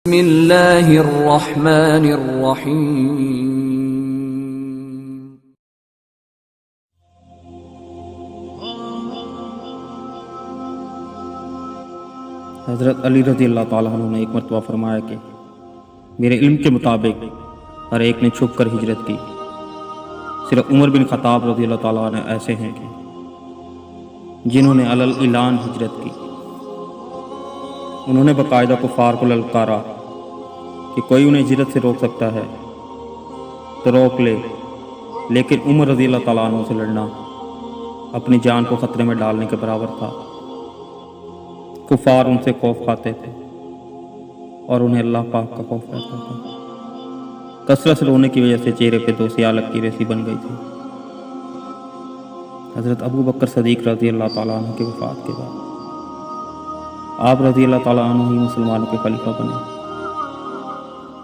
بسم اللہ الرحمن الرحیم۔ حضرت علی رضی اللہ تعالیٰ عنہ نے ایک مرتبہ فرمایا کہ میرے علم کے مطابق ہر ایک نے چھپ کر ہجرت کی، صرف عمر بن خطاب رضی اللہ تعالیٰ عنہ ایسے ہیں کہ جنہوں نے علی الاعلان ہجرت کی۔ انہوں نے باقاعدہ کفار کو للکارا کہ کوئی انہیں ہجرت سے روک سکتا ہے تو روک لے، لیکن عمر رضی اللہ تعالیٰ عنہ سے لڑنا اپنی جان کو خطرے میں ڈالنے کے برابر تھا۔ کفار ان سے خوف کھاتے تھے اور انہیں اللہ پاک کا خوف رہتا تھا۔ کثرت سے رونے کی وجہ سے چہرے پہ دو سیاہ لکیریں سی بن گئی تھی۔ حضرت ابو بکر صدیق رضی اللہ تعالیٰ عنہ کی وفات کے بعد آپ رضی اللہ تعالیٰ عنہ ہی مسلمانوں کے خلیفہ بنے۔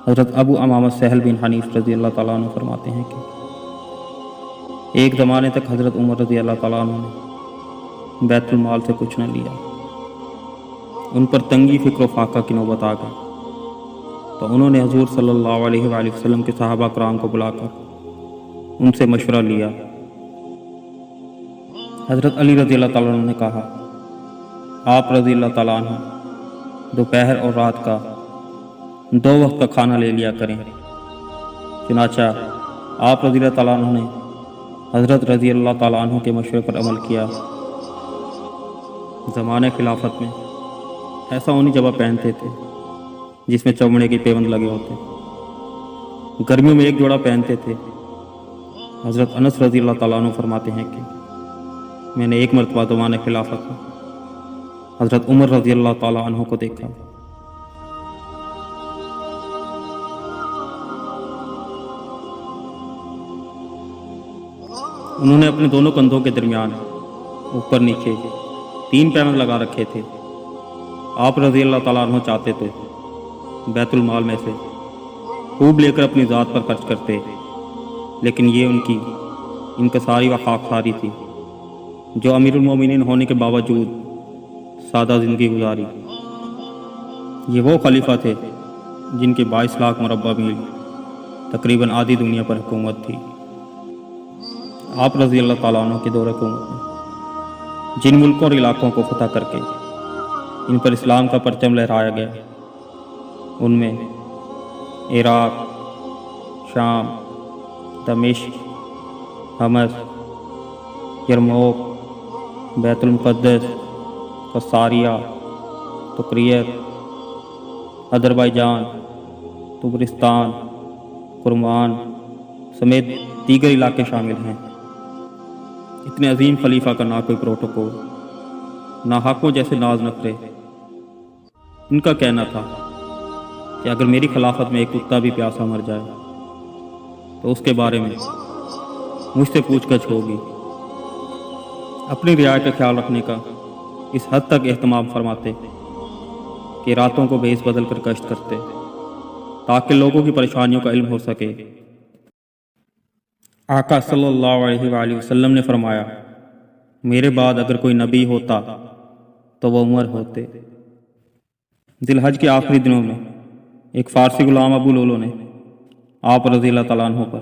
حضرت ابو امامہ سہل بن حنیف رضی اللہ تعالیٰ عنہ فرماتے ہیں کہ ایک زمانے تک حضرت عمر رضی اللہ تعالیٰ عنہ نے بیت المال سے کچھ نہ لیا۔ ان پر تنگی فکر و فاقہ کی نوبت آ گئی تو انہوں نے حضور صلی اللہ علیہ وآلہ وسلم کے صحابہ کرام کو بلا کر ان سے مشورہ لیا۔ حضرت علی رضی اللہ تعالیٰ عنہ نے کہا آپ رضی اللہ تعالیٰ عنہ دوپہر اور رات کا 2 وقت کا کھانا لے لیا کریں۔ چنانچہ آپ رضی اللہ تعالیٰ عنہ نے حضرت رضی اللہ تعالیٰ عنہ کے مشورے پر عمل کیا۔ زمانے خلافت میں ایسا اونی جبہ پہنتے تھے جس میں چمڑے کی پیوند لگے ہوتے۔ گرمیوں میں ایک جوڑا پہنتے تھے۔ حضرت انس رضی اللہ تعالیٰ عنہ فرماتے ہیں کہ میں نے ایک مرتبہ زمانے خلافت میں حضرت عمر رضی اللہ تعالیٰ عنہ کو دیکھا۔ انہوں نے اپنے دونوں کندھوں کے درمیان اوپر نیچے 3 پیوند لگا رکھے تھے۔ آپ رضی اللہ تعالیٰ عنہ چاہتے تو بیت المال میں سے خوب لے کر اپنی ذات پر خرچ کرتے، لیکن یہ ان کی انکساری و خاکساری تھی جو امیر المومنین ہونے کے باوجود سادہ زندگی گزاری۔ یہ وہ خلیفہ تھے جن کے 22 لاکھ مربع میل تقریباً آدھی دنیا پر حکومت تھی۔ آپ رضی اللہ تعالیٰ عنہ کے دور حکومت میں جن ملکوں اور علاقوں کو فتح کر کے ان پر اسلام کا پرچم لہرایا گیا، ان میں عراق، شام، دمشق، حمص، یرموک، بیت المقدس، قصاریہ، تکریت، آذربائیجان، طبرستان، کرمان سمیت دیگر علاقے شامل ہیں۔ اتنے عظیم خلیفہ کا نہ کوئی پروٹوکول، نہ حقوں جیسے ناز نخرے۔ ان کا کہنا تھا کہ اگر میری خلافت میں ایک کتا بھی پیاسا مر جائے تو اس کے بارے میں مجھ سے پوچھ گچھ ہوگی۔ اپنی رعایا کا خیال رکھنے کا اس حد تک اہتمام فرماتے کہ راتوں کو بھیس بدل کر گشت کرتے تاکہ لوگوں کی پریشانیوں کا علم ہو سکے۔ آقا صلی اللہ علیہ وآلہ وسلم نے فرمایا میرے بعد اگر کوئی نبی ہوتا تو وہ عمر ہوتے۔ ذی الحج کے آخری دنوں میں ایک فارسی غلام ابو لولو نے آپ رضی اللہ تعالیٰ عنہ پر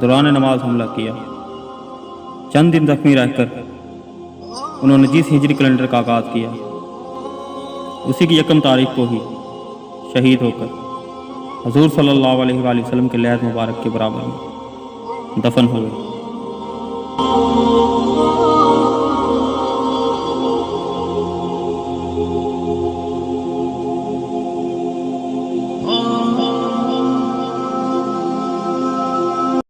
دوران نماز حملہ کیا۔ چند دن زخمی رہ کر انہوں نے جس ہجری کیلنڈر کا آغاز کیا اسی کی 1 تاریخ کو ہی شہید ہو کر حضور صلی اللہ علیہ وآلہ وسلم کے لحد مبارک کے برابر میں دفن ہوئے۔